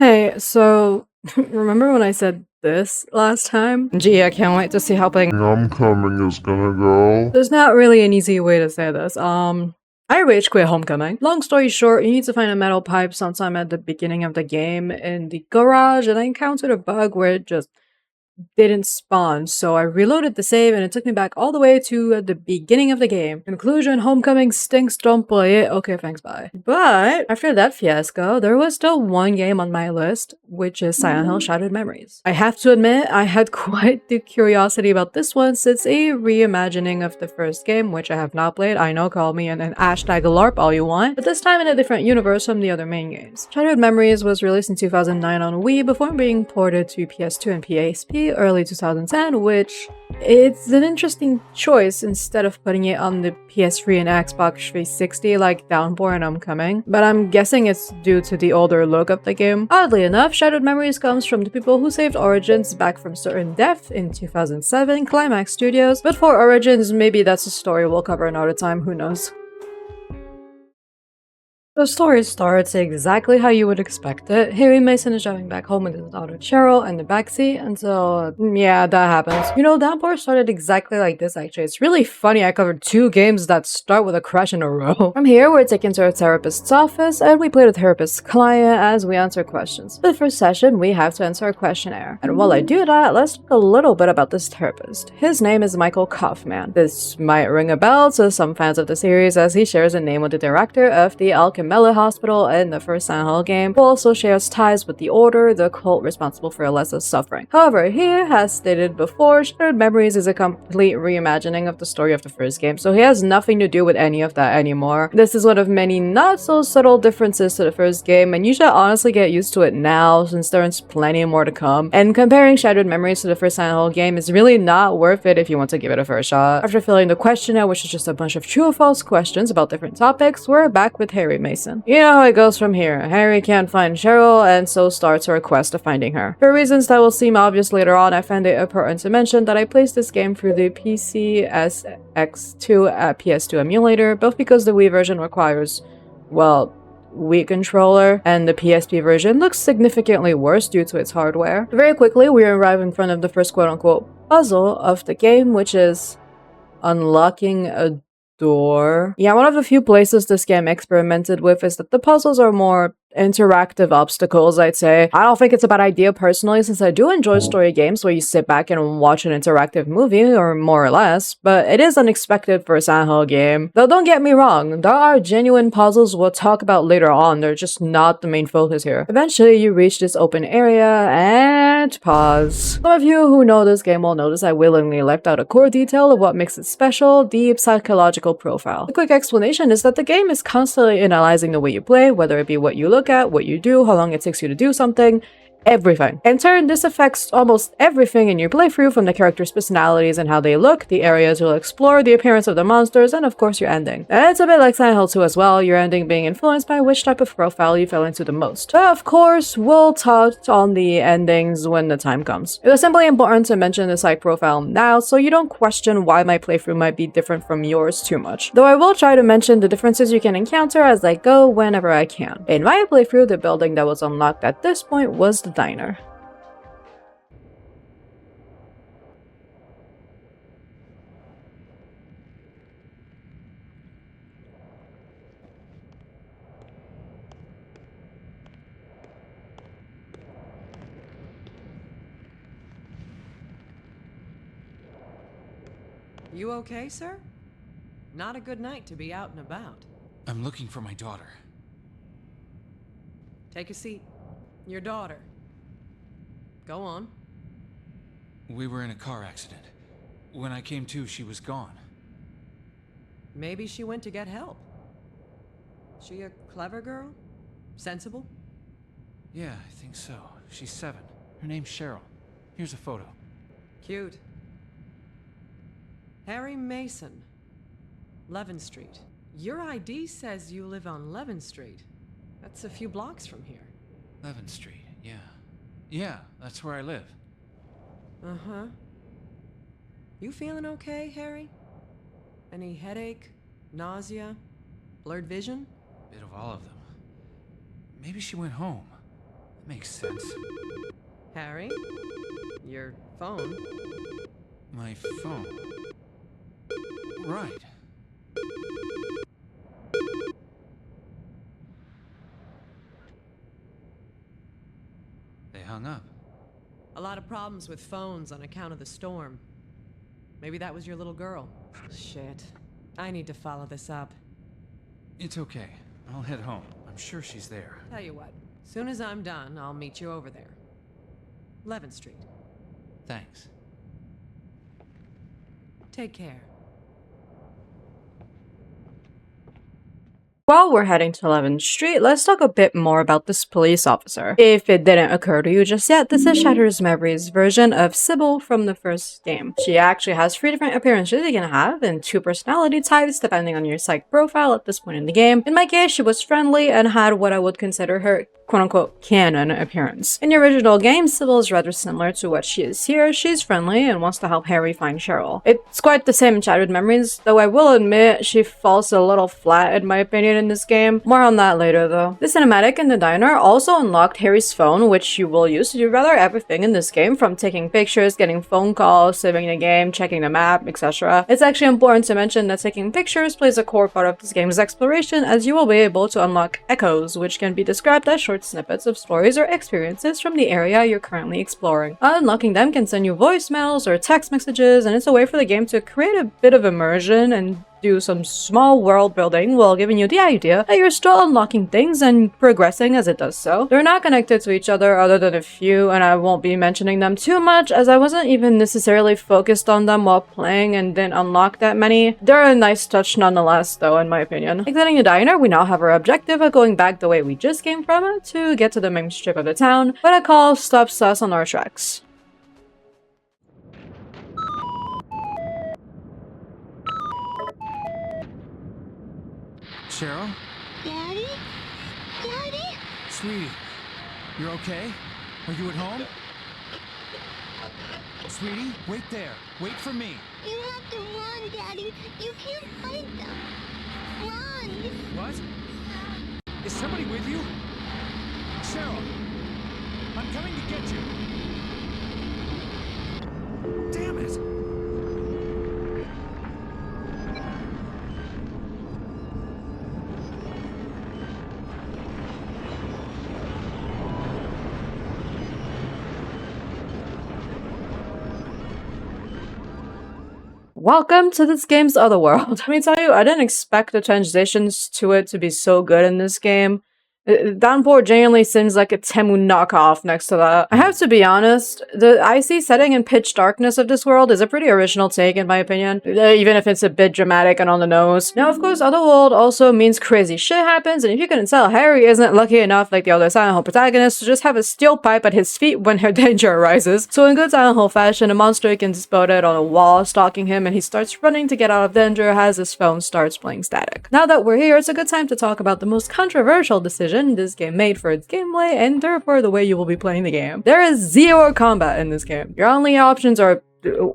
Hey, so remember when I said this last time? Gee, I can't wait to see how playing Homecoming is gonna go. There's not really an easy way to say this. I rage quit Homecoming. Long story short, you need to find a metal pipe sometime at the beginning of the game in the garage, and I encountered a bug where it just didn't spawn, so I reloaded the save and it took me back all the way to the beginning of the game. Conclusion, Homecoming stinks, don't play it. Okay, thanks, bye. But after that fiasco, there was still one game on my list, which is Silent Hill Shattered Memories. I have to admit, I had quite the curiosity about this one since a reimagining of the first game, which I have not played. I know, call me an hashtag LARP all you want, but this time in a different universe from the other main games. Shattered Memories was released in 2009 on Wii before being ported to PS2 and PSP early 2010, which it's an interesting choice instead of putting it on the PS3 and Xbox 360 like Downpour and Homecoming, but I'm guessing it's due to the older look of the game. Oddly enough, Shattered Memories comes from the people who saved Origins back from certain death in 2007, Climax Studios, but for Origins, maybe that's a story we'll cover another time, who knows. The story starts exactly how you would expect it. Harry Mason is driving back home with his daughter Cheryl in the backseat until, yeah, that happens. You know, Downpour started exactly like this actually. It's really funny I covered two games that start with a crash in a row. From here, we're taken to a therapist's office and we play the therapist's client as we answer questions. For the first session, we have to answer a questionnaire. And while I do that, let's talk a little bit about this therapist. His name is Michael Kaufman. This might ring a bell to some fans of the series as he shares a name with the director of the Alchemist Hospital in the first Silent Hill game, who also shares ties with the Order, the cult responsible for Alessa's suffering. However, he has stated before, Shattered Memories is a complete reimagining of the story of the first game, so he has nothing to do with any of that anymore. This is one of many not so subtle differences to the first game, and you should honestly get used to it now, since there's plenty more to come. And comparing Shattered Memories to the first Silent Hill game is really not worth it if you want to give it a first shot. After filling the questionnaire, which is just a bunch of true or false questions about different topics, we're back with Harry Mason. You know how it goes from here. Harry can't find Cheryl, and so starts her quest of finding her. For reasons that will seem obvious later on, I find it important to mention that I placed this game through the PCSX2 at PS2 emulator, both because the Wii version requires, well, Wii controller, and the PSP version looks significantly worse due to its hardware. Very quickly, we arrive in front of the first quote-unquote puzzle of the game, which is unlocking a door. Yeah, one of the few places this game experimented with is that the puzzles are more interactive obstacles, I'd say. I don't think it's a bad idea personally, since I do enjoy story games where you sit back and watch an interactive movie, or more or less, but it is unexpected for a Silent Hill game. Though don't get me wrong, there are genuine puzzles we'll talk about later on, they're just not the main focus here. Eventually, you reach this open area, and pause. Some of you who know this game will notice I willingly left out a core detail of what makes it special, the psychological profile. The quick explanation is that the game is constantly analyzing the way you play, whether it be what you look at, what you do, how long it takes you to do something, everything. In turn, this affects almost everything in your playthrough, from the characters' personalities and how they look, the areas you'll explore, the appearance of the monsters, and of course your ending. And it's a bit like Silent Hill 2 as well, your ending being influenced by which type of profile you fell into the most. But of course, we'll touch on the endings when the time comes. It was simply important to mention the psych profile now, so you don't question why my playthrough might be different from yours too much. Though I will try to mention the differences you can encounter as I go whenever I can. In my playthrough, the building that was unlocked at this point was the diner. You okay, sir? Not a good night to be out and about. I'm looking for my daughter. Take a seat. Your daughter. Go on. We were in a car accident. When I came to, she was gone. Maybe she went to get help. She a clever girl? Sensible? Yeah, I think so. She's 7. Her name's Cheryl. Here's a photo. Cute. Harry Mason. Levin Street. Your ID says you live on Levin Street. That's a few blocks from here. Levin Street, yeah. Yeah, that's where I live. Uh-huh. You feeling okay, Harry? Any headache, nausea, blurred vision? Bit of all of them. Maybe she went home. Makes sense. Harry? Your phone? My phone. Right. They hung up. A lot of problems with phones on account of the storm. Maybe that was your little girl. Shit. I need to follow this up. It's okay. I'll head home. I'm sure she's there. Tell you what, soon as I'm done, I'll meet you over there. 11th Street. Thanks. Take care. While we're heading to 11th Street, let's talk a bit more about this police officer. If it didn't occur to you just yet, this is Shatter's Memories version of Cybil from the first game. She actually has 3 different appearances you can have, and 2 personality types depending on your psych profile at this point in the game. In my case, she was friendly and had what I would consider her quote-unquote canon appearance. In the original game, Cybil is rather similar to what she is here. She's friendly and wants to help Harry find Cheryl. It's quite the same in Shattered Memories, though I will admit she falls a little flat in my opinion in this game. More on that later though. The cinematic in the diner also unlocked Harry's phone, which you will use to do rather everything in this game, from taking pictures, getting phone calls, saving the game, checking the map, etc. It's actually important to mention that taking pictures plays a core part of this game's exploration, as you will be able to unlock echoes, which can be described as short snippets of stories or experiences from the area you're currently exploring. Unlocking them can send you voicemails or text messages, and it's a way for the game to create a bit of immersion and do some small world building while giving you the idea that you're still unlocking things and progressing as it does so. They're not connected to each other other than a few, and I won't be mentioning them too much as I wasn't even necessarily focused on them while playing and didn't unlock that many. They're a nice touch nonetheless though, in my opinion. Exiting the diner, we now have our objective of going back the way we just came from it to get to the main strip of the town, but a call stops us on our tracks. Cheryl? Daddy? Daddy? Sweetie, you're okay? Are you at home? Sweetie, wait there. Wait for me. You have to run, Daddy. You can't fight them. Run! What? Is somebody with you? Cheryl! I'm coming to get you. Damn it! Welcome to this game's Otherworld. Let me tell you, I didn't expect the transitions to it to be so good in this game. Downpour genuinely seems like a Temu knockoff next to that. I have to be honest, the icy setting and pitch darkness of this world is a pretty original take in my opinion, even if it's a bit dramatic and on the nose. Now of course, Otherworld also means crazy shit happens, and if you couldn't tell, Harry isn't lucky enough like the other Silent Hill protagonists to just have a steel pipe at his feet when her danger arises. So in good Silent Hill fashion, a monster can be spotted on a wall stalking him, and he starts running to get out of danger as his phone starts playing static. Now that we're here, it's a good time to talk about the most controversial decision this game made for its gameplay, and therefore the way you will be playing the game. There is 0 combat in this game. Your only options are,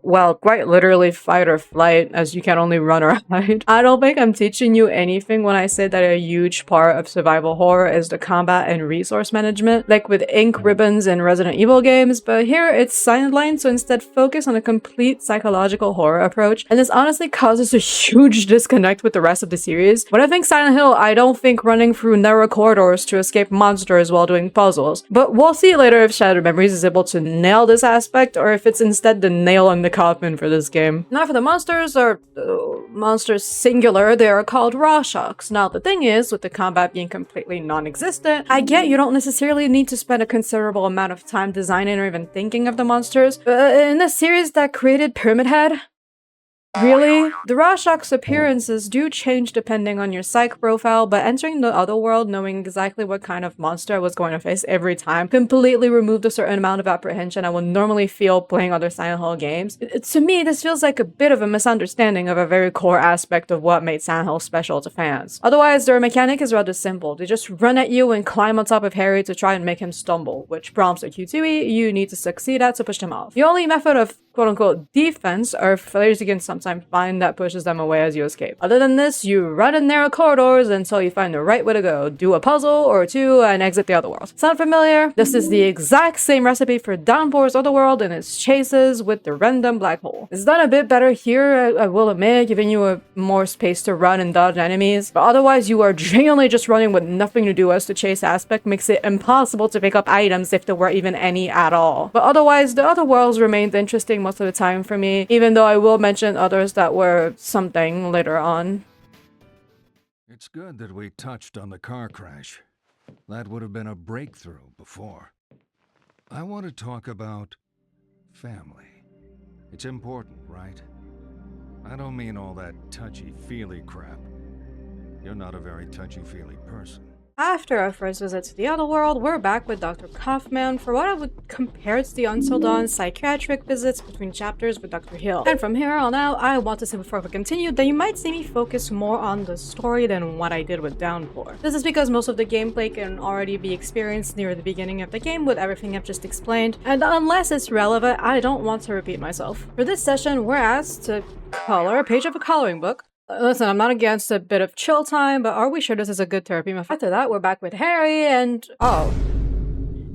well, quite literally fight or flight, as you can only run or hide. I don't think I'm teaching you anything when I say that a huge part of survival horror is the combat and resource management, like with ink ribbons in Resident Evil games, but here it's sidelined to instead focus on a complete psychological horror approach, and this honestly causes a huge disconnect with the rest of the series. When I think Silent Hill, I don't think running through narrow corridors to escape monsters while doing puzzles, but we'll see later if Shattered Memories is able to nail this aspect, or if it's instead the nail in the coffin for this game. Now for the monsters, or monsters singular, they are called Rorschachs. Now the thing is, with the combat being completely non-existent, I get you don't necessarily need to spend a considerable amount of time designing or even thinking of the monsters. In the series that created Pyramid Head, really? The Rorschach's appearances do change depending on your psych profile, but entering the Otherworld knowing exactly what kind of monster I was going to face every time completely removed a certain amount of apprehension I would normally feel playing other Silent Hill games. To me, this feels like a bit of a misunderstanding of a very core aspect of what made Silent Hill special to fans. Otherwise, their mechanic is rather simple. They just run at you and climb on top of Harry to try and make him stumble, which prompts a Q2E you need to succeed at to push him off. The only method of quote-unquote defense are failures you can sometimes find that pushes them away as you escape. Other than this, you run in narrow corridors until you find the right way to go, do a puzzle or two, and exit the Otherworld. Sound familiar? This is the exact same recipe for Downpour's Otherworld and its chases with the random black hole. It's done a bit better here, I will admit, giving you more space to run and dodge enemies, but otherwise you are genuinely just running with nothing to do, as the chase aspect makes it impossible to pick up items if there were even any at all. But otherwise, the Otherworlds remained interesting most of the time for me, even though I will mention others that were something later on. It's good that we touched on the car crash. That would have been a breakthrough before. I want to talk about family. It's important, right? I don't mean all that touchy-feely crap. You're not a very touchy-feely person. After our first visit to the Otherworld, we're back with Dr. Kaufman for what I would compare to the Until Dawn psychiatric visits between chapters with Dr. Hill. And from here on out, I want to say before we continue that you might see me focus more on the story than what I did with Downpour. This is because most of the gameplay can already be experienced near the beginning of the game with everything I've just explained, and unless it's relevant, I don't want to repeat myself. For this session, we're asked to color a page of a coloring book. Listen, I'm not against a bit of chill time, but are we sure this is a good therapy? After that, we're back with Harry and... oh.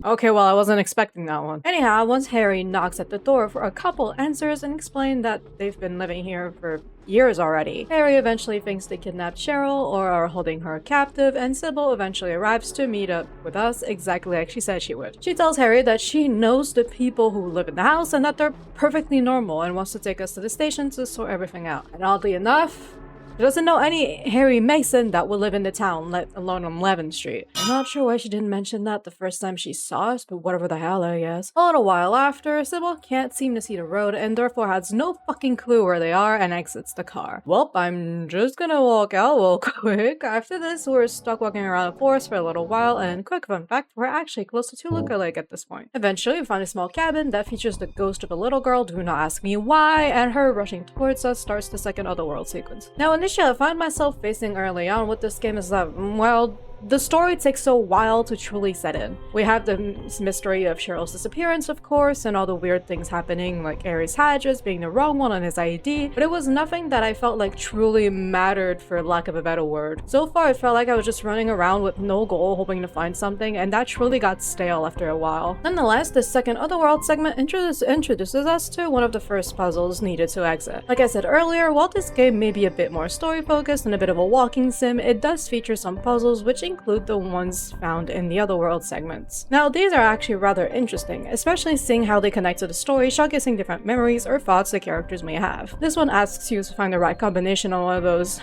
Okay, well, I wasn't expecting that one. Anyhow, once Harry knocks at the door for a couple answers and explain that they've been living here for years already, Harry eventually thinks they kidnapped Cheryl or are holding her captive, and Cybil eventually arrives to meet up with us exactly like she said she would. She tells Harry that she knows the people who live in the house and that they're perfectly normal and wants to take us to the station to sort everything out. And oddly enough, she doesn't know any Harry Mason that will live in the town, let alone on 11th Street. I'm not sure why she didn't mention that the first time she saw us, but whatever the hell, I guess. A little while after, Cybil can't seem to see the road and therefore has no fucking clue where they are and exits the car. Well, I'm just gonna walk out real quick. After this, we're stuck walking around the forest for a little while, and quick fun fact, we're actually close to Toluca Lake at this point. Eventually, we find a small cabin that features the ghost of a little girl, do not ask me why, and her rushing towards us starts the second Otherworld sequence. Now, initially, I find myself facing early on with this game is that, well, the story takes a while to truly set in. We have the mystery of Cheryl's disappearance, of course, and all the weird things happening, like Aries Hadges being the wrong one on his ID, but it was nothing that I felt like truly mattered, for lack of a better word. So far, it felt like I was just running around with no goal, hoping to find something, and that truly got stale after a while. Nonetheless, the second Otherworld segment introduces us to one of the first puzzles needed to exit. Like I said earlier, while this game may be a bit more story-focused and a bit of a walking sim, it does feature some puzzles which include the ones found in the Otherworld segments. Now, these are actually rather interesting, especially seeing how they connect to the story, showcasing different memories or thoughts the characters may have. This one asks you to find the right combination on one of those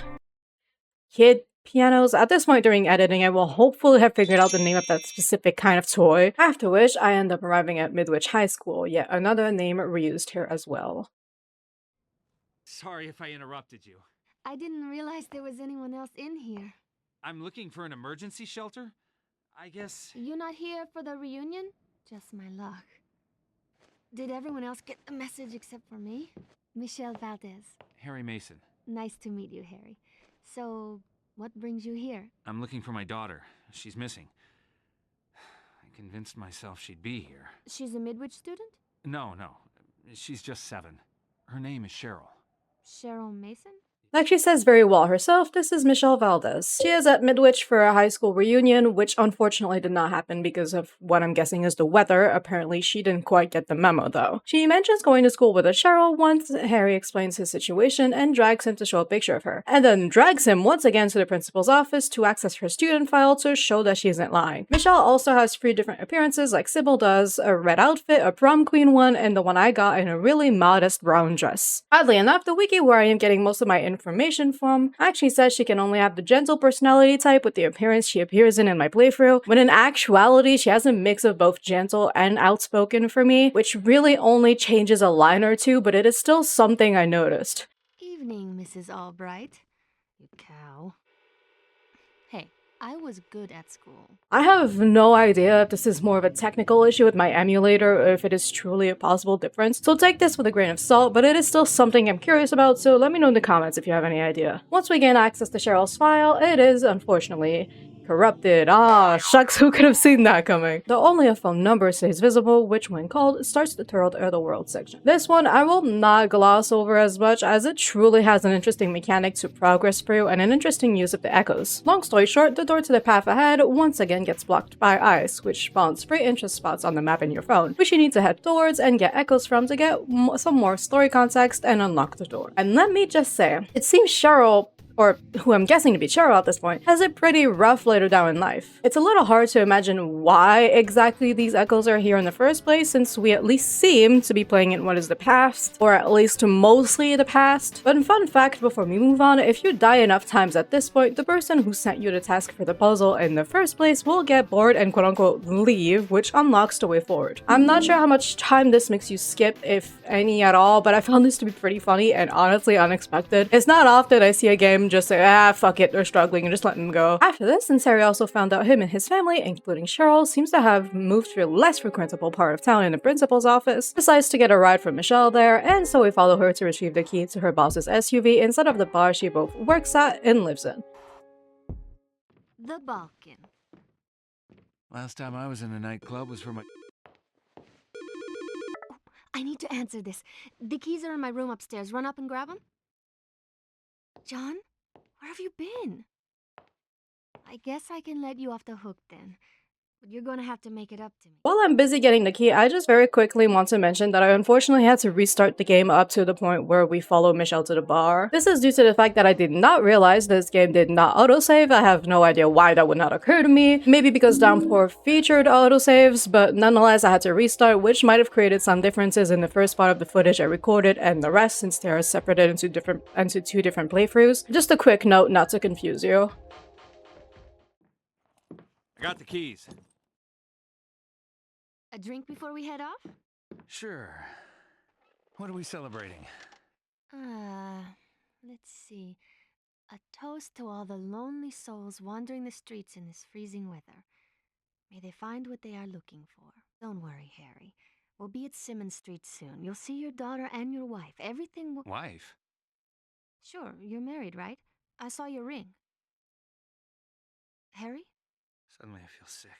kid pianos. At this point during editing, I will hopefully have figured out the name of that specific kind of toy, after which I end up arriving at Midwich High School, yet another name reused here as well. Sorry if I interrupted you. I didn't realize there was anyone else in here. I'm looking for an emergency shelter? I guess... You not here for the reunion? Just my luck. Did everyone else get the message except for me? Michelle Valdez. Harry Mason. Nice to meet you, Harry. So, what brings you here? I'm looking for my daughter. She's missing. I convinced myself she'd be here. She's a Midwich student? No. She's just 7. Her name is Cheryl. Cheryl Mason? Like she says very well herself, this is Michelle Valdez. She is at Midwich for a high school reunion, which unfortunately did not happen because of what I'm guessing is the weather. Apparently she didn't quite get the memo though. She mentions going to school with a Cheryl once Harry explains his situation and drags him to show a picture of her, and then drags him once again to the principal's office to access her student file to show that she isn't lying. Michelle also has 3 different appearances like Cybil does, a red outfit, a prom queen one, and the one I got in a really modest brown dress. Oddly enough, the wiki where I am getting most of my information from actually says she can only have the gentle personality type with the appearance she appears in my playthrough, when in actuality she has a mix of both gentle and outspoken for me, which really only changes a line or two, but it is still something I noticed. Evening, Mrs. Albright. You cow. Hey, I was good at school. I have no idea if this is more of a technical issue with my emulator or if it is truly a possible difference, so take this with a grain of salt, but it is still something I'm curious about, so let me know in the comments if you have any idea. Once we gain access to Cheryl's file, it is, unfortunately, corrupted. Ah, shucks, who could have seen that coming? Though only a phone number stays visible, which when called starts the Turtled Otherworld section. This one I will not gloss over as much, as it truly has an interesting mechanic to progress through and an interesting use of the echoes. Long story short, the door to the path ahead once again gets blocked by ice, which spawns 3 interest spots on the map in your phone, which you need to head towards and get echoes from to get some more story context and unlock the door. And let me just say, it seems Cheryl, or who I'm guessing to be Cheryl at this point, has it pretty rough later down in life. It's a little hard to imagine why exactly these echoes are here in the first place, since we at least seem to be playing in what is the past, or at least mostly the past. But fun fact before we move on, if you die enough times at this point, the person who sent you the task for the puzzle in the first place will get bored and quote-unquote leave, which unlocks the way forward. I'm not sure how much time this makes you skip, if any at all, but I found this to be pretty funny and honestly unexpected. It's not often I see a game just say, ah, fuck it, they're struggling, and just let them go. After this, since Harry also found out him and his family, including Cheryl, seems to have moved to a less frequentable part of town in the principal's office, decides to get a ride from Michelle there, and so we follow her to retrieve the key to her boss's SUV instead of the bar she both works at and lives in. The Balkan. Last time I was in a nightclub was for my... I need to answer this. The keys are in my room upstairs. Run up and grab them? John? Where have you been? I guess I can let you off the hook then. But you're gonna have to make it up to me. While I'm busy getting the key, I just very quickly want to mention that I unfortunately had to restart the game up to the point where we follow Michelle to the bar. This is due to the fact that I did not realize this game did not autosave. I have no idea why that would not occur to me. Maybe because Downpour featured autosaves, but nonetheless I had to restart, which might have created some differences in the first part of the footage I recorded and the rest, since they are separated into two different playthroughs. Just a quick note not to confuse you. I got the keys. A drink before we head off? Sure. What are we celebrating? Let's see. A toast to all the lonely souls wandering the streets in this freezing weather. May they find what they are looking for. Don't worry, Harry. We'll be at Simmons Street soon. You'll see your daughter and your wife. Everything will... Wife? Sure, you're married, right? I saw your ring. Harry? Suddenly I feel sick.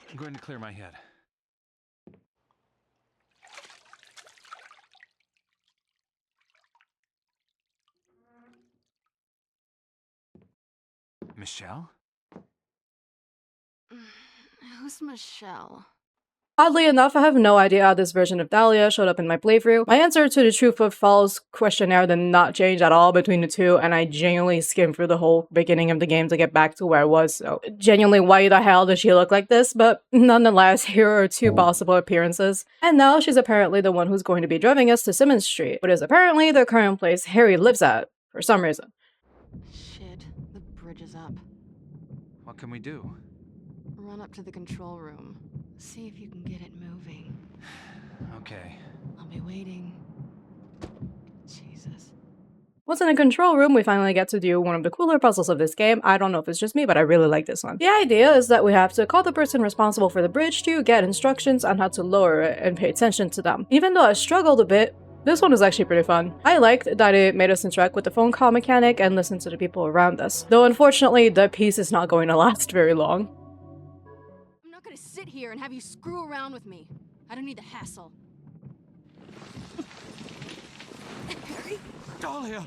I'm going to clear my head. Michelle? Who's Michelle? Oddly enough, I have no idea how this version of Dahlia showed up in my playthrough. My answer to the Truth or False questionnaire did not change at all between the two, and I genuinely skimmed through the whole beginning of the game to get back to where I was, so genuinely why the hell does she look like this? But nonetheless, here are 2 possible appearances. And now she's apparently the one who's going to be driving us to Simmons Street, which is apparently the current place Harry lives at, for some reason. Shit, the bridge is up. What can we do? Run up to the control room. See if you can get it moving. Okay. I'll be waiting. Jesus. Once in a control room, we finally get to do one of the cooler puzzles of this game. I don't know if it's just me, but I really like this one. The idea is that we have to call the person responsible for the bridge to get instructions on how to lower it and pay attention to them. Even though I struggled a bit, this one was actually pretty fun. I liked that it made us interact with the phone call mechanic and listen to the people around us. Though unfortunately, the piece is not going to last very long. I'm not gonna sit here and have you screw around with me. I don't need the hassle. Harry? Dahlia!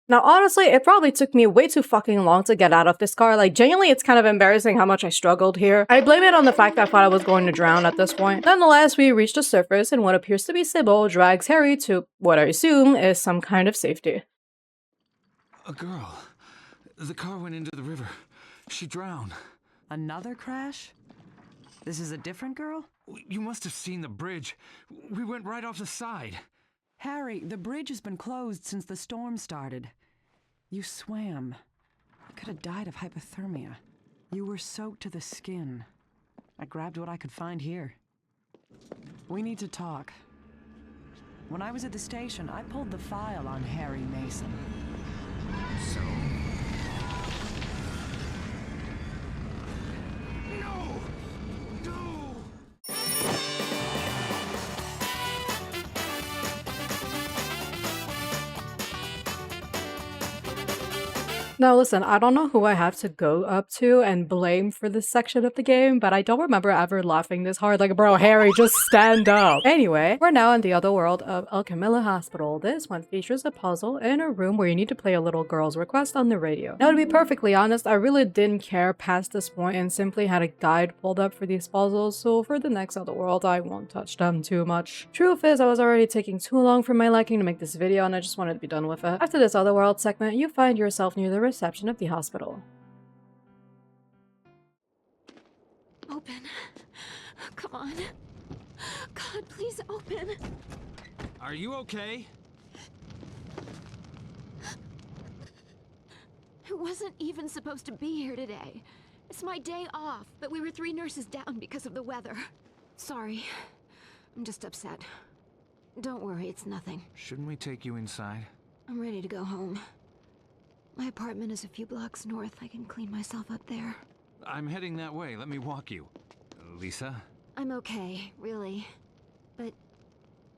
Now honestly, it probably took me way too fucking long to get out of this car. Like genuinely, it's kind of embarrassing how much I struggled here. I blame it on the fact that I thought I was going to drown at this point. Nonetheless, we reach the surface and what appears to be Cybil drags Harry to what I assume is some kind of safety. A girl. The car went into the river. She drowned. Another crash? This is a different girl? You must have seen the bridge. We went right off the side. Harry, the bridge has been closed since the storm started. You swam. You could have died of hypothermia. You were soaked to the skin. I grabbed what I could find here. We need to talk. When I was at the station, I pulled the file on Harry Mason. So? No! No! Now listen, I don't know who I have to go up to and blame for this section of the game, but I don't remember ever laughing this hard. Like, bro, Harry, just stand up. Anyway, we're now in the other world of El Camilla Hospital. This one features a puzzle in a room where you need to play a little girl's request on the radio. Now, to be perfectly honest, I really didn't care past this point and simply had a guide pulled up for these puzzles, so for the next Otherworld, I won't touch them too much. Truth is, I was already taking too long for my liking to make this video, and I just wanted to be done with it. After this Otherworld segment, you find yourself near the reception of the hospital. Open. Come on. God, please open. Are you okay? I wasn't even supposed to be here today. It's my day off, but we were 3 nurses down because of the weather. Sorry. I'm just upset. Don't worry, it's nothing. Shouldn't we take you inside? I'm ready to go home. My apartment is a few blocks north. I can clean myself up there. I'm heading that way. Let me walk you. Lisa? I'm okay, really. But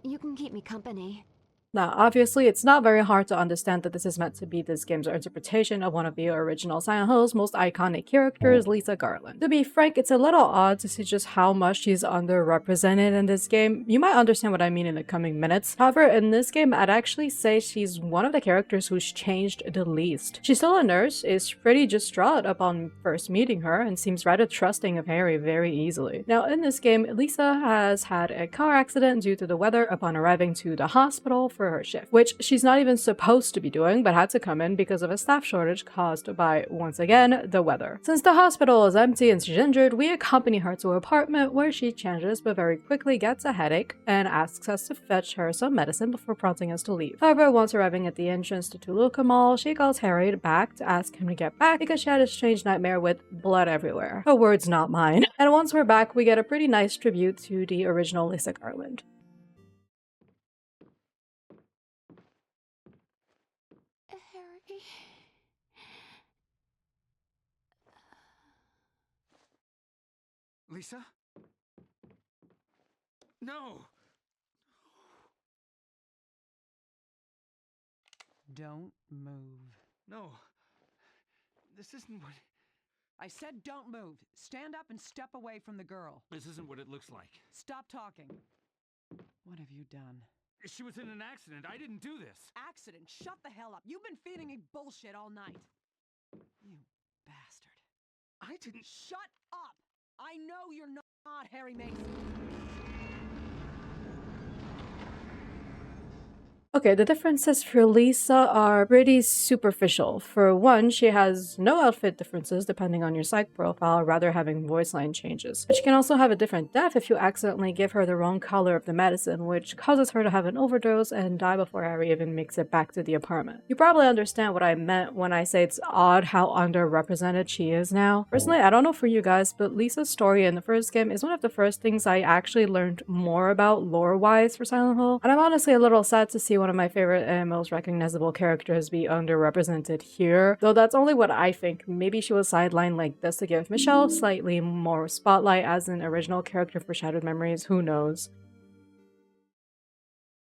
you can keep me company. Now, obviously, it's not very hard to understand that this is meant to be this game's interpretation of one of the original Silent Hill's most iconic characters, Lisa Garland. To be frank, it's a little odd to see just how much she's underrepresented in this game. You might understand what I mean in the coming minutes. However, in this game, I'd actually say she's one of the characters who's changed the least. She's still a nurse, is pretty distraught upon first meeting her, and seems rather trusting of Harry very easily. Now, in this game, Lisa has had a car accident due to the weather upon arriving to the hospital for her shift, which she's not even supposed to be doing, but had to come in because of a staff shortage caused by, once again, the weather. Since the hospital is empty and she's injured, we accompany her to her apartment where she changes but very quickly gets a headache and asks us to fetch her some medicine before prompting us to leave. However, once arriving at the entrance to Toluca Mall, she calls Harry back to ask him to get back because she had a strange nightmare with blood everywhere. Her words, not mine. And once we're back, we get a pretty nice tribute to the original Lisa Garland. Harry. Lisa? No! Don't move. No. This isn't what... I said don't move. Stand up and step away from the girl. This isn't what it looks like. Stop talking. What have you done? She was in an accident. I didn't do this. Accident? Shut the hell up. You've been feeding me bullshit all night. You bastard. I didn't... Shut up! I know you're not Harry Mason. Okay, the differences for Lisa are pretty superficial. For one, she has no outfit differences depending on your psych profile, rather having voice line changes. But she can also have a different death if you accidentally give her the wrong color of the medicine, which causes her to have an overdose and die before Harry even makes it back to the apartment. You probably understand what I meant when I say it's odd how underrepresented she is now. Personally, I don't know for you guys, but Lisa's story in the first game is one of the first things I actually learned more about lore-wise for Silent Hill, and I'm honestly a little sad to see one of my favorite and most recognizable characters be underrepresented here, though that's only what I think. Maybe she was sidelined like this to give Michelle slightly more spotlight as an original character for Shattered Memories, who knows.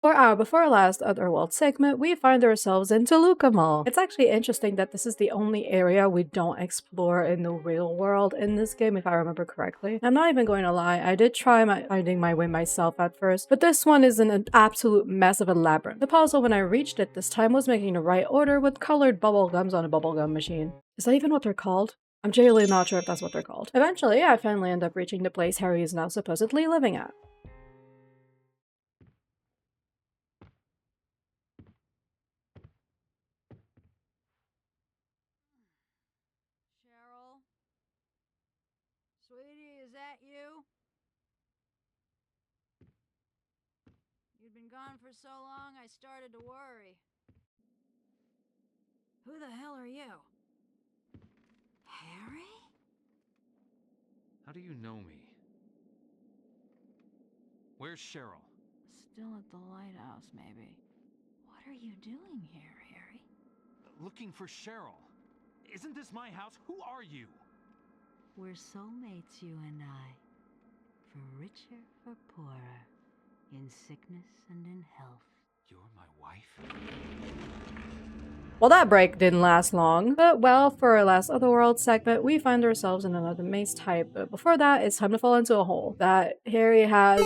For our before last Otherworld segment, we find ourselves in Toluca Mall. It's actually interesting that this is the only area we don't explore in the real world in this game, if I remember correctly. I'm not even going to lie, I did try finding my way myself at first, but this one is an absolute mess of a labyrinth. The puzzle when I reached it this time was making the right order with colored bubble gums on a bubblegum machine. Is that even what they're called? I'm genuinely not sure if that's what they're called. Eventually, I finally end up reaching the place Harry is now supposedly living at. is that you? You'd been gone for so long, I started to worry. Who the hell are you? Harry? How do you know me? Where's Cheryl? Still at the lighthouse, maybe. What are you doing here, Harry? Looking for Cheryl. Isn't this my house? Who are you? We're soulmates, you and I. For richer, for poorer. In sickness and in health. You're my wife? Well, that break didn't last long, but well, for our last Otherworld segment, we find ourselves in another maze type, but before that, it's time to fall into a hole that Harry has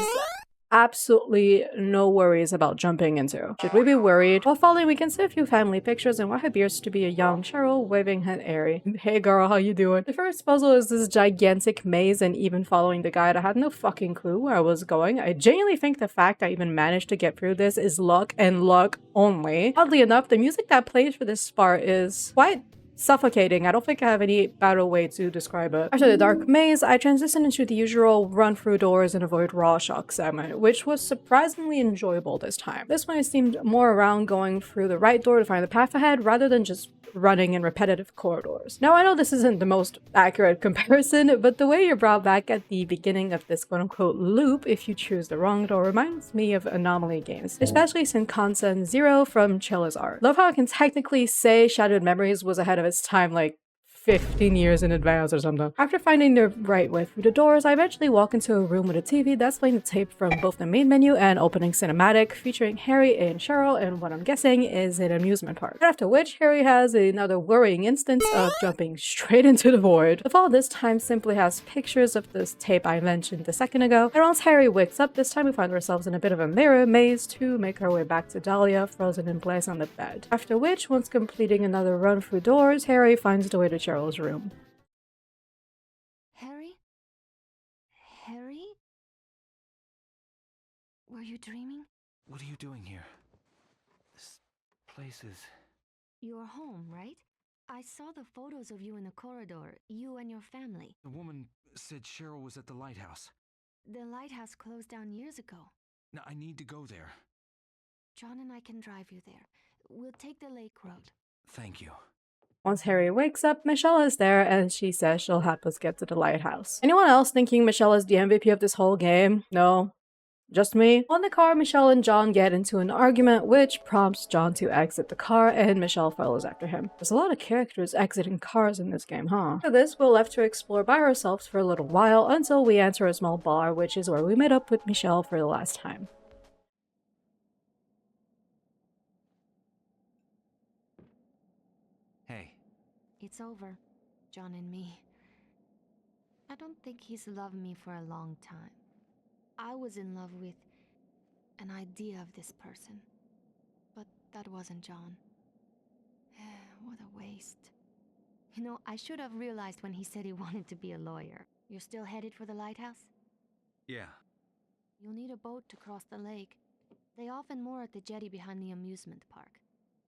absolutely no worries about jumping into. Should we be worried? While falling, we can see a few family pictures and what appears to be a young Cheryl waving at Harry. Hey girl, how you doing? The first puzzle is this gigantic maze, and even following the guide, I had no fucking clue where I was going. I genuinely think the fact I even managed to get through this is luck and luck only. Oddly enough, the music that plays for this part is quite suffocating. I don't think I have any better way to describe it. After the dark maze, I transitioned into the usual run through doors and avoid raw shock segment, which was surprisingly enjoyable this time. This one seemed more around going through the right door to find the path ahead rather than just running in repetitive corridors. Now, I know this isn't the most accurate comparison, but the way you're brought back at the beginning of this quote-unquote loop if you choose the wrong door reminds me of Anomaly games, especially since Consent Zero from Chilla's art. Love how I can technically say Shattered Memories was ahead of its time like 15 years in advance or something. After finding the right way through the doors, I eventually walk into a room with a TV that's playing the tape from both the main menu and opening cinematic featuring Harry and Cheryl in what I'm guessing is an amusement park. After which, Harry has another worrying instance of jumping straight into the void. The fall this time simply has pictures of this tape I mentioned a second ago, and once Harry wakes up, this time we find ourselves in a bit of a mirror maze to make our way back to Dahlia, frozen in place on the bed. After which, once completing another run through doors, Harry finds the way to Cheryl's room. Harry? Harry? Were you dreaming? What are you doing here? This place is... You're home, right? I saw the photos of you in the corridor, you and your family. The woman said Cheryl was at the lighthouse. The lighthouse closed down years ago. Now, I need to go there. John and I can drive you there. We'll take the lake road. Thank you. Once Harry wakes up, Michelle is there and she says she'll help us get to the lighthouse. Anyone else thinking Michelle is the MVP of this whole game? No? Just me? On the car, Michelle and John get into an argument which prompts John to exit the car and Michelle follows after him. There's a lot of characters exiting cars in this game, huh? After this, we're left to explore by ourselves for a little while until we enter a small bar, which is where we met up with Michelle for the last time. Hey. It's over, John and me. I don't think he's loved me for a long time. I was in love with an idea of this person. But that wasn't John. What a waste. You know, I should have realized when he said he wanted to be a lawyer. You're still headed for the lighthouse? Yeah. You'll need a boat to cross the lake. They often moor at the jetty behind the amusement park.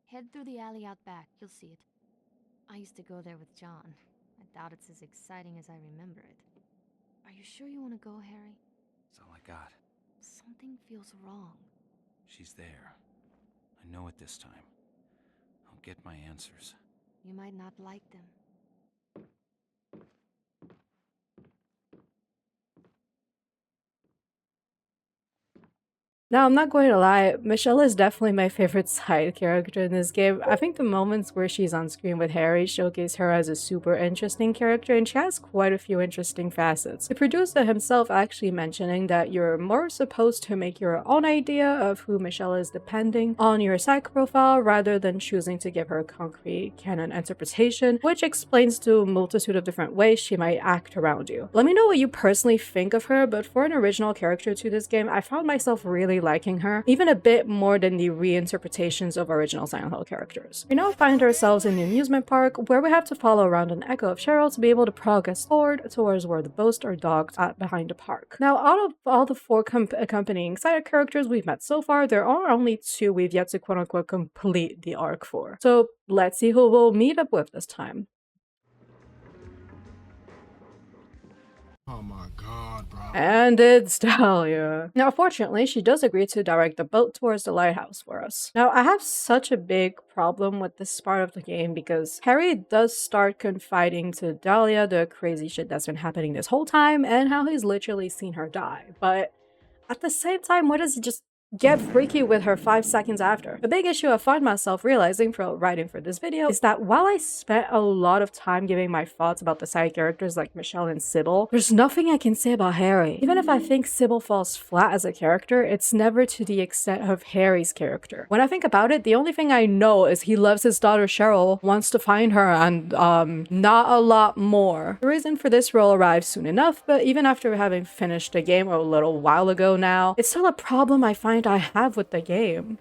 Head through the alley out back, you'll see it. I used to go there with John. I doubt it's as exciting as I remember it. Are you sure you want to go, Harry? That's all I got. Something feels wrong. She's there. I know it this time. I'll get my answers. You might not like them. Now, I'm not going to lie, Michelle is definitely my favorite side character in this game. I think the moments where she's on screen with Harry showcase her as a super interesting character, and she has quite a few interesting facets. The producer himself actually mentioning that you're more supposed to make your own idea of who Michelle is depending on your psych profile rather than choosing to give her a concrete canon interpretation, which explains to a multitude of different ways she might act around you. Let me know what you personally think of her, but for an original character to this game, I found myself really liking her, even a bit more than the reinterpretations of original Silent Hill characters. We now find ourselves in the amusement park, where we have to follow around an echo of Cheryl to be able to progress forward towards where the boats are docked at behind the park. Now, out of all the four accompanying side characters we've met so far, there are only two we've yet to quote-unquote complete the arc for. So let's see who we'll meet up with this time. Oh my god, bro. And it's Dahlia. Now, fortunately, she does agree to direct the boat towards the lighthouse for us. Now, I have such a big problem with this part of the game because Harry does start confiding to Dahlia the crazy shit that's been happening this whole time and how he's literally seen her die. But at the same time, why does he just get freaky with her 5 seconds after? The big issue I find myself realizing from writing for this video is that while I spent a lot of time giving my thoughts about the side characters like Michelle and Cybil, there's nothing I can say about Harry. Even if I think Cybil falls flat as a character, it's never to the extent of Harry's character. When I think about it, the only thing I know is he loves his daughter Cheryl, wants to find her, and not a lot more. The reason for this role arrived soon enough, but even after having finished the game a little while ago now, it's still a problem I find I have with the game.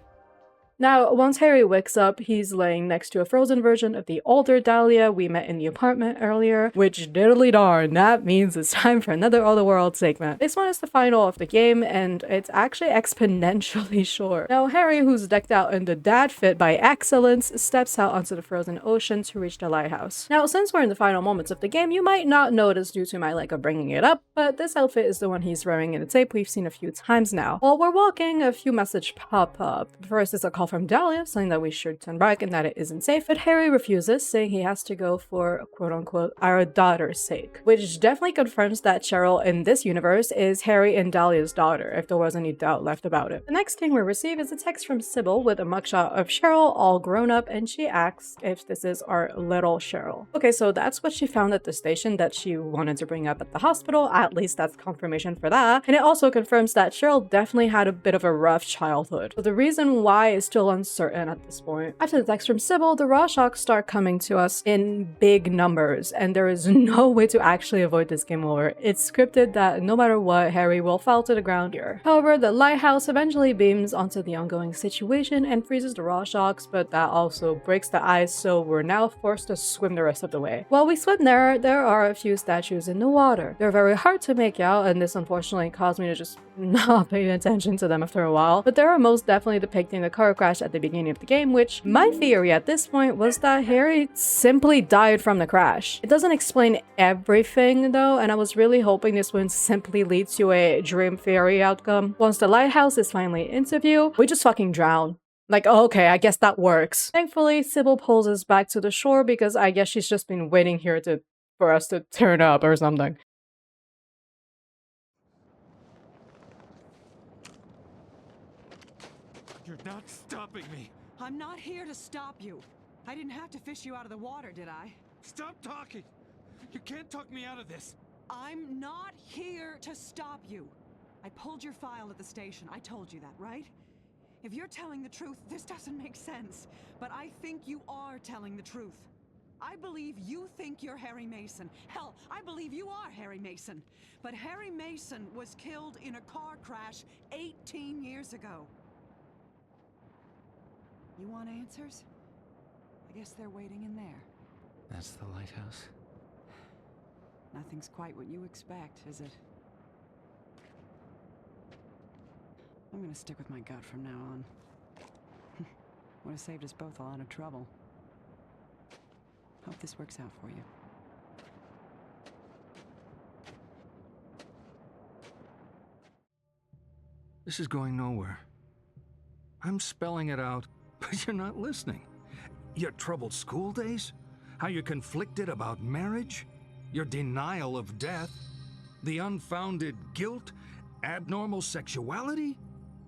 Now, once Harry wakes up, he's laying next to a frozen version of the older Dahlia we met in the apartment earlier, which diddly darn, that means it's time for another Otherworld segment. This one is the final of the game, and it's actually exponentially short. Now, Harry, who's decked out in the dad fit by excellence, steps out onto the frozen ocean to reach the lighthouse. Now, since we're in the final moments of the game, you might not notice due to my lack of bringing it up, but this outfit is the one he's wearing in the tape we've seen a few times now. While we're walking, a few messages pop up. First is a call from Dahlia saying that we should turn back and that it isn't safe, but Harry refuses, saying he has to go for quote-unquote our daughter's sake, which definitely confirms that Cheryl in this universe is Harry and Dahlia's daughter, if there was any doubt left about it. The next thing we receive is a text from Cybil with a mugshot of Cheryl all grown up, and she asks if this is our little Cheryl. Okay, so that's what she found at the station that she wanted to bring up at the hospital, at least that's confirmation for that, and it also confirms that Cheryl definitely had a bit of a rough childhood. But the reason why is still uncertain at this point. After the text from Cybil, the raw shocks start coming to us in big numbers, and there is no way to actually avoid this game over. It's scripted that no matter what, Harry will fall to the ground here. However, the lighthouse eventually beams onto the ongoing situation and freezes the raw shocks, but that also breaks the ice, so we're now forced to swim the rest of the way. While we swim there are a few statues in the water. They're very hard to make out, and this unfortunately caused me to just not pay attention to them after a while, but they are most definitely depicting the car crash at the beginning of the game, which my theory at this point was that Harry simply died from the crash. It doesn't explain everything though, and I was really hoping this wouldn't simply lead to a dream theory outcome. Once the lighthouse is finally into view, we just fucking drown. Like, oh, okay, I guess that works. Thankfully, Cybil pulls us back to the shore because I guess she's just been waiting here for us to turn up or something. You're not stopping me. I'm not here to stop you. I didn't have to fish you out of the water, did I? Stop talking! You can't talk me out of this! I'm not here to stop you. I pulled your file at the station. I told you that, right? If you're telling the truth, this doesn't make sense. But I think you are telling the truth. I believe you think you're Harry Mason. Hell, I believe you are Harry Mason. But Harry Mason was killed in a car crash 18 years ago. You want answers? I guess they're waiting in there. That's the lighthouse? Nothing's quite what you expect, is it? I'm gonna stick with my gut from now on. Would have saved us both a lot of trouble. Hope this works out for you. This is going nowhere. I'm spelling it out, but you're not listening. Your troubled school days? How you're conflicted about marriage? Your denial of death? The unfounded guilt? Abnormal sexuality?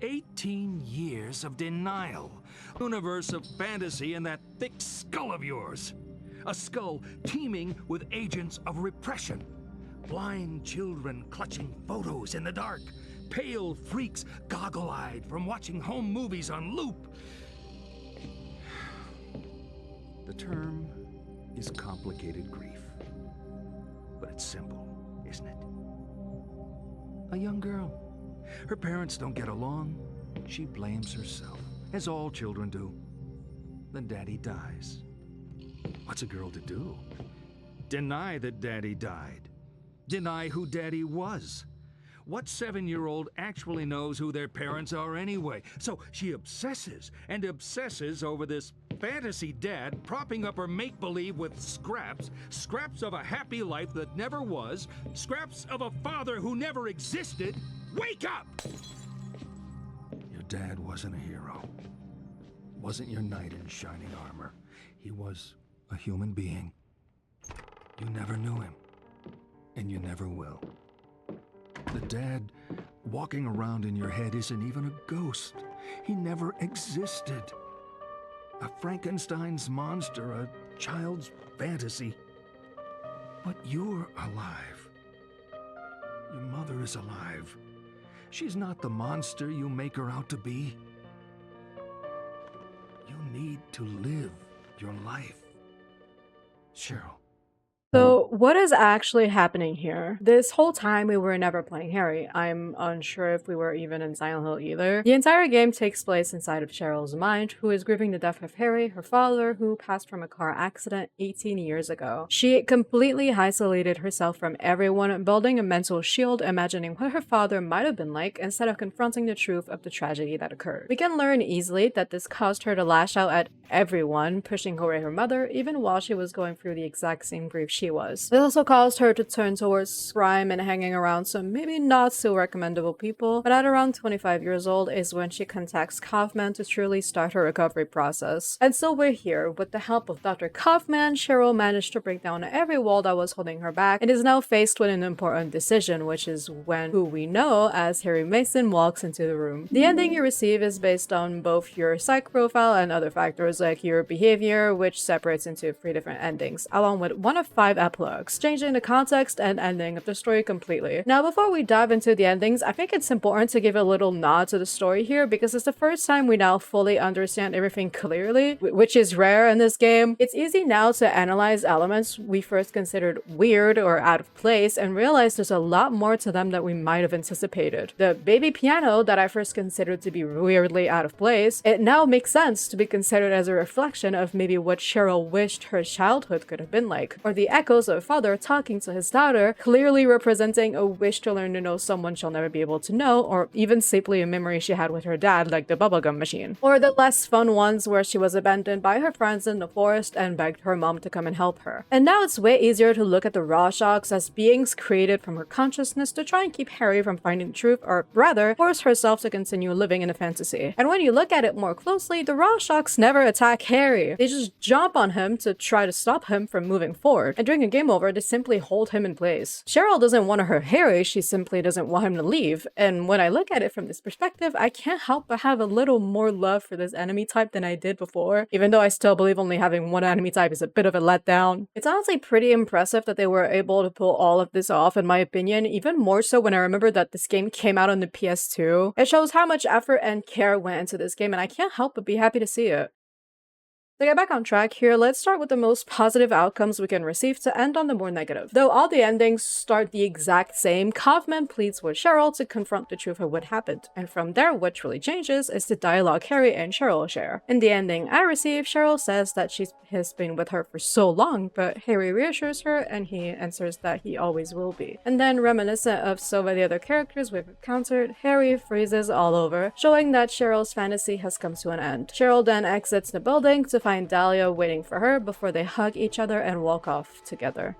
18 years of denial. Universe of fantasy in that thick skull of yours. A skull teeming with agents of repression. Blind children clutching photos in the dark. Pale freaks goggle-eyed from watching home movies on loop. The term is complicated grief. But it's simple, isn't it? A young girl. Her parents don't get along. She blames herself, as all children do. Then daddy dies. What's a girl to do? Deny that daddy died. Deny who daddy was. What 7-year-old actually knows who their parents are anyway? So she obsesses and obsesses over this fantasy dad propping up her make-believe with scraps of a happy life that never was, scraps of a father who never existed. Wake up! Your dad wasn't a hero. Wasn't your knight in shining armor. He was a human being. You never knew him, and you never will. The dad walking around in your head isn't even a ghost. He never existed. A Frankenstein's monster, a child's fantasy. But you're alive. Your mother is alive. She's not the monster you make her out to be. You need to live your life. Cheryl. So, what is actually happening here? This whole time we were never playing Harry. I'm unsure if we were even in Silent Hill either. The entire game takes place inside of Cheryl's mind, who is grieving the death of Harry, her father, who passed from a car accident 18 years ago. She completely isolated herself from everyone, building a mental shield, imagining what her father might have been like instead of confronting the truth of the tragedy that occurred. We can learn easily that this caused her to lash out at everyone, pushing away her mother, even while she was going through the exact same grief she was. This also caused her to turn towards crime and hanging around some maybe not so recommendable people, but at around 25 years old is when she contacts Kaufman to truly start her recovery process. And so we're here. With the help of Dr. Kaufman, Cheryl managed to break down every wall that was holding her back and is now faced with an important decision, which is when who we know as Harry Mason walks into the room. The ending you receive is based on both your psych profile and other factors like your behavior, which separates into 3 different endings, along with 1 of 5 epilogues, changing the context and ending of the story completely. Now, before we dive into the endings, I think it's important to give a little nod to the story here because it's the first time we now fully understand everything clearly, which is rare in this game. It's easy now to analyze elements we first considered weird or out of place and realize there's a lot more to them that we might have anticipated. The baby piano that I first considered to be weirdly out of place, it now makes sense to be considered as a reflection of maybe what Cheryl wished her childhood could have been like, or the echoes of a father talking to his daughter, clearly representing a wish to learn to know someone she'll never be able to know, or even simply a memory she had with her dad, like the bubblegum machine. Or the less fun ones where she was abandoned by her friends in the forest and begged her mom to come and help her. And now it's way easier to look at the Rorschachs as beings created from her consciousness to try and keep Harry from finding the truth, or rather, force herself to continue living in a fantasy. And when you look at it more closely, the Rorschachs never attack Harry. They just jump on him to try to stop him from moving forward. And during a game over, they simply hold him in place. Cheryl doesn't want to hurt Harry, she simply doesn't want him to leave. And when I look at it from this perspective, I can't help but have a little more love for this enemy type than I did before, even though I still believe only having one enemy type is a bit of a letdown. It's honestly pretty impressive that they were able to pull all of this off, in my opinion, even more so when I remember that this game came out on the PS2. It shows how much effort and care went into this game, and I can't help but be happy to see it. To get back on track here, let's start with the most positive outcomes we can receive to end on the more negative. Though all the endings start the exact same, Kaufman pleads with Cheryl to confront the truth of what happened, and from there what truly changes is the dialogue Harry and Cheryl share. In the ending I received, Cheryl says that she has been with her for so long, but Harry reassures her and he answers that he always will be. And then, reminiscent of so many other characters we've encountered, Harry freezes all over, showing that Cheryl's fantasy has come to an end. Cheryl then exits the building to find Dahlia waiting for her before they hug each other and walk off together.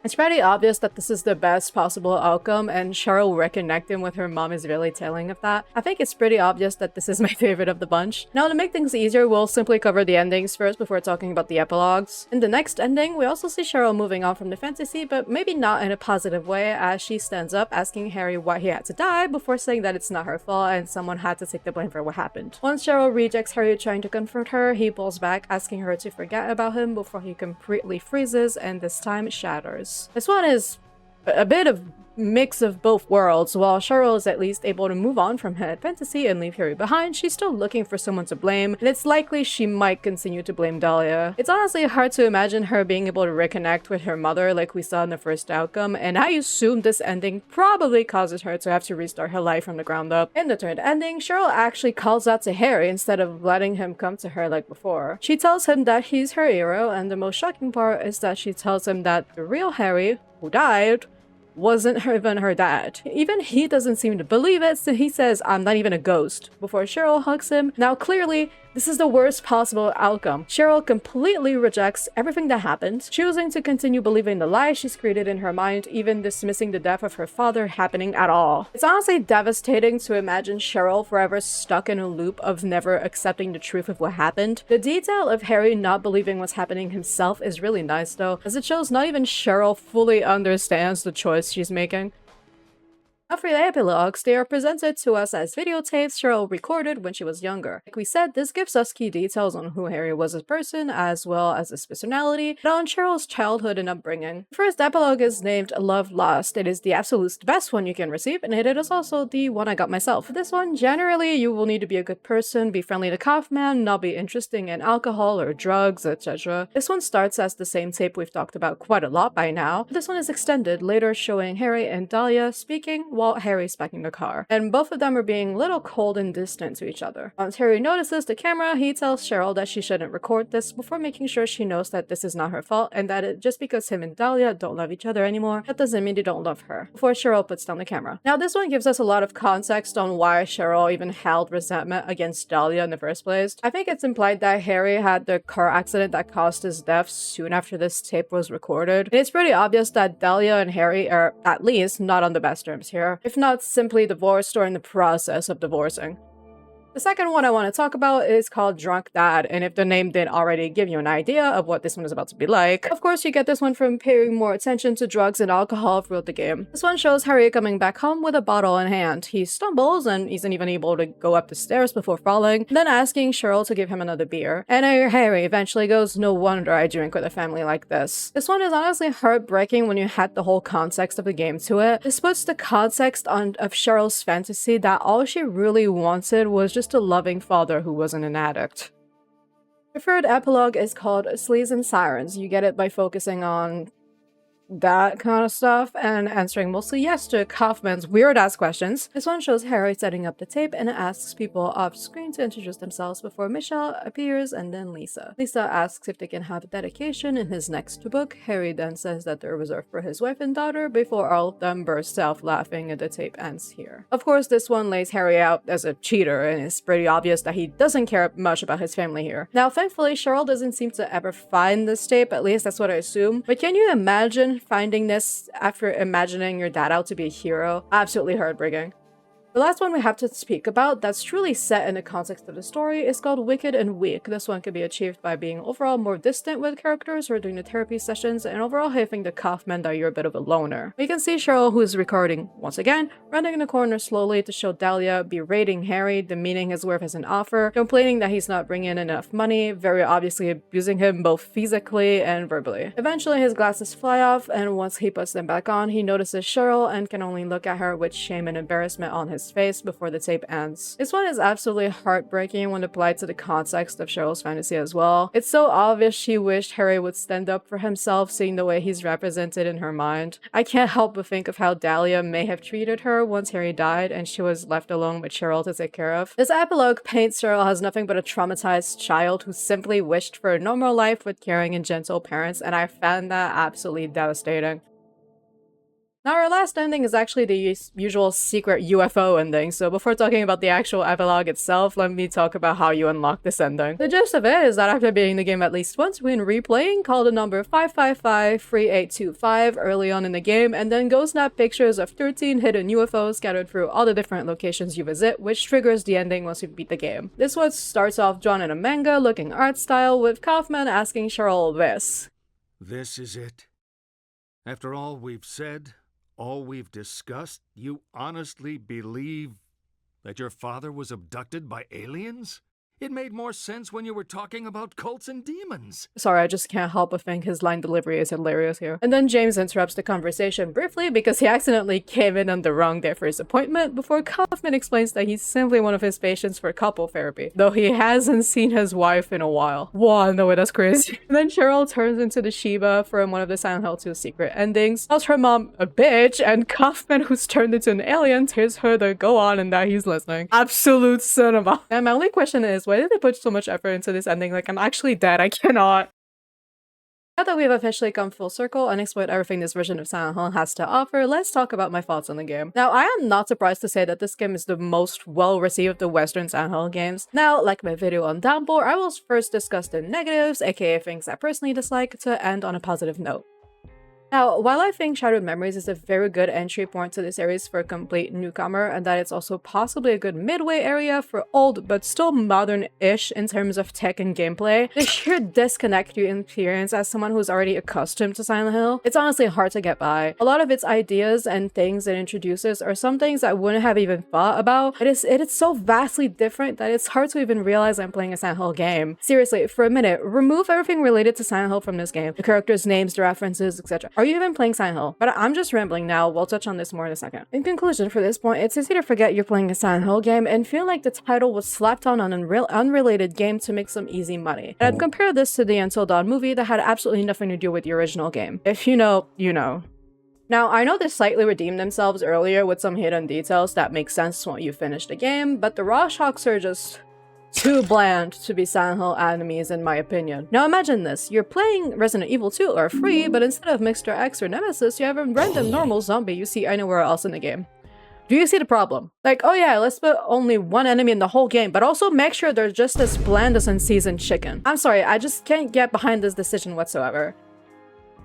It's pretty obvious that this is the best possible outcome, and Cheryl reconnecting with her mom is really telling of that. I think it's pretty obvious that this is my favorite of the bunch. Now, to make things easier, we'll simply cover the endings first before talking about the epilogues. In the next ending, we also see Cheryl moving on from the fantasy, but maybe not in a positive way, as she stands up asking Harry why he had to die before saying that it's not her fault and someone had to take the blame for what happened. Once Cheryl rejects Harry trying to confront her, he pulls back, asking her to forget about him before he completely freezes and this time shatters. This one is a bit of mix of both worlds. While Cheryl is at least able to move on from her fantasy and leave Harry behind, she's still looking for someone to blame, and it's likely she might continue to blame Dahlia. It's honestly hard to imagine her being able to reconnect with her mother like we saw in the first outcome, and I assume this ending probably causes her to have to restart her life from the ground up. In the third ending, Cheryl actually calls out to Harry instead of letting him come to her like before. She tells him that he's her hero, and the most shocking part is that she tells him that the real Harry, who died, wasn't even her dad. Even he doesn't seem to believe it, so he says, "I'm not even a ghost," before Cheryl hugs him. Now clearly, this is the worst possible outcome. Cheryl completely rejects everything that happened, choosing to continue believing the lie she's created in her mind, even dismissing the death of her father happening at all. It's honestly devastating to imagine Cheryl forever stuck in a loop of never accepting the truth of what happened. The detail of Harry not believing what's happening himself is really nice though, as it shows not even Cheryl fully understands the choice she's making. Now for the epilogues, they are presented to us as videotapes Cheryl recorded when she was younger. Like we said, this gives us key details on who Harry was as a person, as well as his personality, and on Cheryl's childhood and upbringing. The first epilogue is named Love Lost. It is the absolute best one you can receive, and it is also the one I got myself. For this one, generally, you will need to be a good person, be friendly to Kaufman, not be interested in alcohol or drugs, etc. This one starts as the same tape we've talked about quite a lot by now. This one is extended, later showing Harry and Dahlia speaking while Harry's packing the car, and both of them are being a little cold and distant to each other. Once Harry notices the camera, he tells Cheryl that she shouldn't record this before making sure she knows that this is not her fault and that just because him and Dahlia don't love each other anymore, that doesn't mean they don't love her, before Cheryl puts down the camera. Now this one gives us a lot of context on why Cheryl even held resentment against Dahlia in the first place. I think it's implied that Harry had the car accident that caused his death soon after this tape was recorded, and it's pretty obvious that Dahlia and Harry are at least not on the best terms here, if not simply divorced or in the process of divorcing. The second one I want to talk about is called Drunk Dad, and if the name didn't already give you an idea of what this one is about to be like, of course you get this one from paying more attention to drugs and alcohol throughout the game. This one shows Harry coming back home with a bottle in hand. He stumbles and isn't even able to go up the stairs before falling, then asking Cheryl to give him another beer. And Harry eventually goes, "No wonder I drink with a family like this." This one is honestly heartbreaking when you had the whole context of the game to it. This puts the context of Cheryl's fantasy that all she really wanted was just a loving father who wasn't an addict. The third epilogue is called Sleaze and Sirens. You get it by focusing on that kind of stuff and answering mostly yes to Kaufman's weird-ass questions. This one shows Harry setting up the tape and asks people off-screen to introduce themselves before Michelle appears and then Lisa. Lisa asks if they can have a dedication in his next book. Harry then says that they're reserved for his wife and daughter before all of them burst out laughing and the tape ends here. Of course, this one lays Harry out as a cheater and it's pretty obvious that he doesn't care much about his family here. Now, thankfully, Cheryl doesn't seem to ever find this tape, at least that's what I assume. But can you imagine finding this after imagining your dad out to be a hero? Absolutely heartbreaking. The last one we have to speak about that's truly set in the context of the story is called Wicked and Weak. This one can be achieved by being overall more distant with characters or doing the therapy sessions, and overall having the Kaufman that you're a bit of a loner. We can see Cheryl, who is recording once again, running in the corner slowly to show Dahlia, berating Harry, demeaning his worth as an offer, complaining that he's not bringing in enough money, very obviously abusing him both physically and verbally. Eventually his glasses fly off, and once he puts them back on, he notices Cheryl and can only look at her with shame and embarrassment on his face before the tape ends. This one is absolutely heartbreaking when applied to the context of Cheryl's fantasy as well. It's so obvious she wished Harry would stand up for himself, seeing the way he's represented in her mind. I can't help but think of how Dahlia may have treated her once Harry died and she was left alone with Cheryl to take care of. This epilogue paints Cheryl as nothing but a traumatized child who simply wished for a normal life with caring and gentle parents, and I found that absolutely devastating. Now our last ending is actually the usual secret UFO ending, so before talking about the actual epilogue itself, let me talk about how you unlock this ending. The gist of it is that after beating the game at least once, when replaying, call the number 555-3825 early on in the game, and then go snap pictures of 13 hidden UFOs scattered through all the different locations you visit, which triggers the ending once you beat the game. This one starts off drawn in a manga-looking art style, with Kaufman asking Cheryl this. This is it? After all we've said, all we've discussed, you honestly believe that your father was abducted by aliens? It made more sense when you were talking about cults and demons. Sorry, I just can't help but think his line delivery is hilarious here. And then James interrupts the conversation briefly because he accidentally came in on the wrong day for his appointment, before Kaufman explains that he's simply one of his patients for couple therapy, though he hasn't seen his wife in a while. Wow, no way, that's crazy. And then Cheryl turns into the Sheba from one of the Silent Hill 2 secret endings, calls her mom a bitch, and Kaufman, who's turned into an alien, tells her to go on and that he's listening. Absolute cinema. And my only question is, why did they put so much effort into this ending? Like, I'm actually dead. I cannot. Now that we've officially come full circle and explored everything this version of Silent Hill has to offer, let's talk about my thoughts on the game. Now, I am not surprised to say that this game is the most well-received of the Western Silent Hill games. Now, like my video on Downpour, I will first discuss the negatives, aka things I personally dislike, to end on a positive note. Now, while I think Shattered Memories is a very good entry point to the series for a complete newcomer, and that it's also possibly a good midway area for old but still modern-ish in terms of tech and gameplay, the sheer disconnect you experience as someone who's already accustomed to Silent Hill, it's honestly hard to get by. A lot of its ideas and things it introduces are some things I wouldn't have even thought about. It is so vastly different that it's hard to even realize I'm playing a Silent Hill game. Seriously, for a minute, remove everything related to Silent Hill from this game. The characters' names, the references, etc. Are you even playing Silent Hill? But I'm just rambling now, we'll touch on this more in a second. In conclusion, for this point, it's easy to forget you're playing a Silent Hill game and feel like the title was slapped on an unrelated game to make some easy money. And I'd compare this to the Until Dawn movie that had absolutely nothing to do with the original game. If you know, you know. Now, I know they slightly redeemed themselves earlier with some hidden details that make sense when you finish the game, but the raw shocks are just too bland to be Silent Hill enemies in my opinion. Now imagine this, you're playing Resident Evil 2 or 3, but instead of Mr. X or Nemesis, you have a random normal zombie you see anywhere else in the game. Do you see the problem? Like, oh yeah, let's put only one enemy in the whole game, but also make sure they're just as bland as unseasoned chicken. I'm sorry, I just can't get behind this decision whatsoever.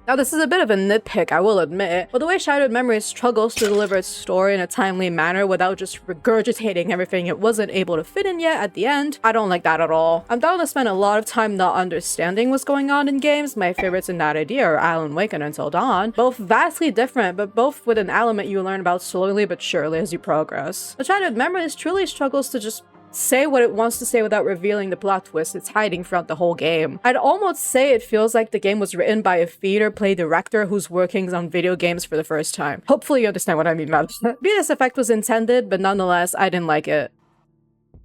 Now this is a bit of a nitpick, I will admit, but the way Shattered Memories struggles to deliver its story in a timely manner without just regurgitating everything it wasn't able to fit in yet at the end, I don't like that at all. I'm down to spend a lot of time not understanding what's going on in games. My favorites in that idea are Alan Wake and Until Dawn, both vastly different, but both with an element you learn about slowly but surely as you progress. But Shattered Memories truly struggles to just say what it wants to say without revealing the plot twist it's hiding throughout the whole game. I'd almost say it feels like the game was written by a theater play director who's working on video games for the first time. Hopefully you understand what I mean by that. Maybe this effect was intended, but nonetheless, I didn't like it.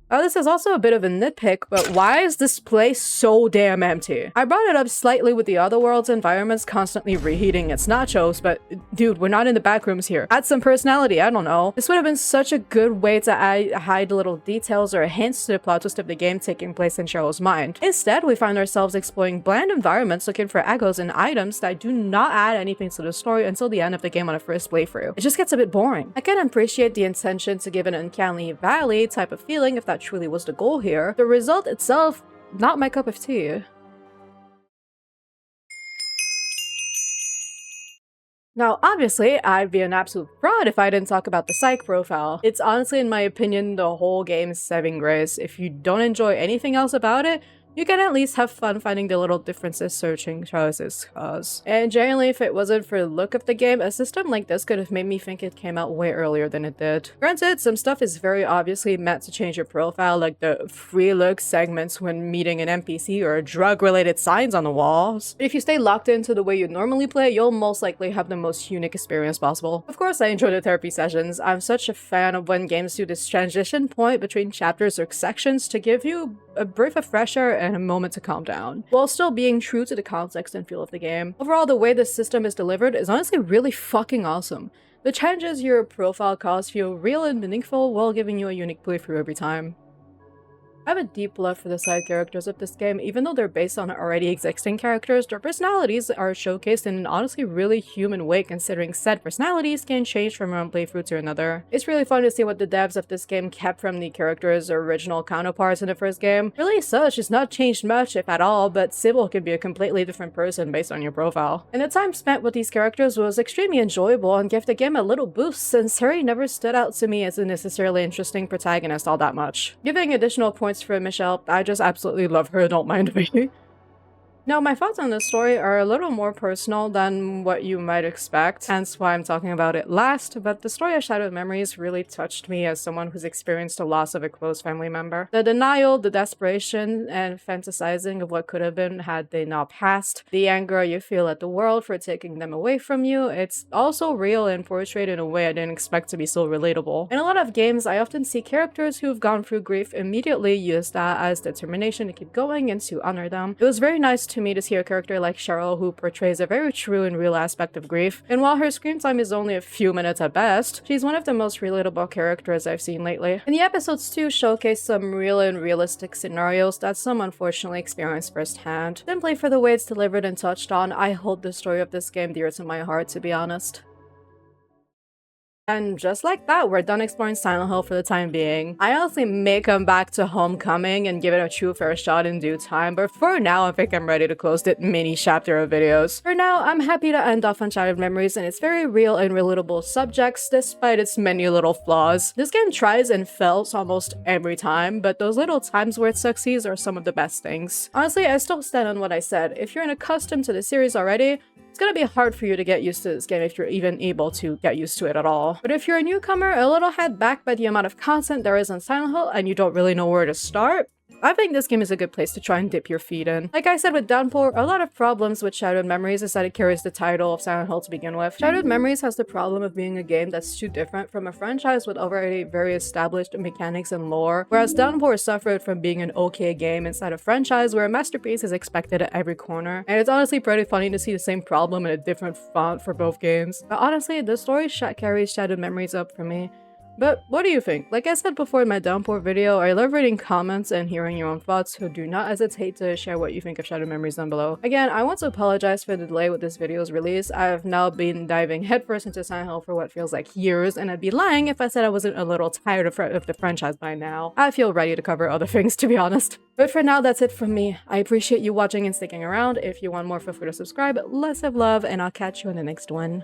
This is also a bit of a nitpick, but why is this place so damn empty? I brought it up slightly with the Otherworld's environments constantly reheating its nachos, but dude, we're not in the back rooms here. Add some personality, I don't know. This would have been such a good way to hide little details or hints to the plot twist of the game taking place in Cheryl's mind. Instead, we find ourselves exploring bland environments looking for echoes and items that do not add anything to the story until the end of the game on a first playthrough. It just gets a bit boring. I can appreciate the intention to give an uncanny valley type of feeling if that truly was the goal here. The result itself, not my cup of tea. Now, obviously, I'd be an absolute fraud if I didn't talk about the psych profile. It's honestly, in my opinion, the whole game's saving grace. If you don't enjoy anything else about it, you can at least have fun finding the little differences searching Charles's cause. And generally, if it wasn't for the look of the game, a system like this could have made me think it came out way earlier than it did. Granted, some stuff is very obviously meant to change your profile, like the free look segments when meeting an NPC or drug-related signs on the walls. But if you stay locked into the way you normally play, you'll most likely have the most unique experience possible. Of course, I enjoy the therapy sessions. I'm such a fan of when games do this transition point between chapters or sections to give you a brief refresher and a moment to calm down, while still being true to the context and feel of the game. Overall, the way this system is delivered is honestly really fucking awesome. The changes your profile cause feel real and meaningful while giving you a unique playthrough every time. I have a deep love for the side characters of this game. Even though they're based on already existing characters, their personalities are showcased in an honestly really human way, considering said personalities can change from one playthrough to another. It's really fun to see what the devs of this game kept from the characters' original counterparts in the first game. Really such, it's not changed much if at all, but Cybil can be a completely different person based on your profile. And the time spent with these characters was extremely enjoyable and gave the game a little boost, since Harry never stood out to me as a necessarily interesting protagonist all that much. Giving additional points for Michelle, I just absolutely love her, don't mind me. Now, my thoughts on this story are a little more personal than what you might expect, hence why I'm talking about it last, but the story of Shattered Memories really touched me as someone who's experienced the loss of a close family member. The denial, the desperation, and fantasizing of what could have been had they not passed, the anger you feel at the world for taking them away from you, it's also real and portrayed in a way I didn't expect to be so relatable. In a lot of games, I often see characters who've gone through grief immediately use that as determination to keep going and to honor them. It was very nice to to me to see a character like Cheryl who portrays a very true and real aspect of grief. And while her screen time is only a few minutes at best, she's one of the most relatable characters I've seen lately. And the episodes too showcase some real and realistic scenarios that some unfortunately experienced firsthand. Simply for the way it's delivered and touched on, I hold the story of this game dear to my heart, to be honest. And just like that, we're done exploring Silent Hill for the time being. I honestly may come back to Homecoming and give it a true fair shot in due time, but for now I think I'm ready to close that mini chapter of videos. For now, I'm happy to end off on Shattered Memories and its very real and relatable subjects despite its many little flaws. This game tries and fails almost every time, but those little times where it succeeds are some of the best things. Honestly, I still stand on what I said. If you're accustomed to the series already, it's gonna be hard for you to get used to this game if you're even able to get used to it at all. But if you're a newcomer, a little held back by the amount of content there is on Silent Hill and you don't really know where to start, I think this game is a good place to try and dip your feet in. Like I said with Downpour, a lot of problems with Shattered Memories is that it carries the title of Silent Hill to begin with. Shattered Memories has the problem of being a game that's too different from a franchise with already very established mechanics and lore, whereas Downpour suffered from being an okay game inside a franchise where a masterpiece is expected at every corner. And it's honestly pretty funny to see the same problem in a different font for both games. But honestly, the story carries Shattered Memories up for me. But what do you think? Like I said before in my Downpour video, I love reading comments and hearing your own thoughts, so do not hesitate to share what you think of Shattered Memories down below. Again, I want to apologize for the delay with this video's release. I've now been diving headfirst into Silent Hill for what feels like years, and I'd be lying if I said I wasn't a little tired of the franchise by now. I feel ready to cover other things, to be honest. But for now, that's it from me. I appreciate you watching and sticking around. If you want more, feel free to subscribe. Less of love, and I'll catch you in the next one.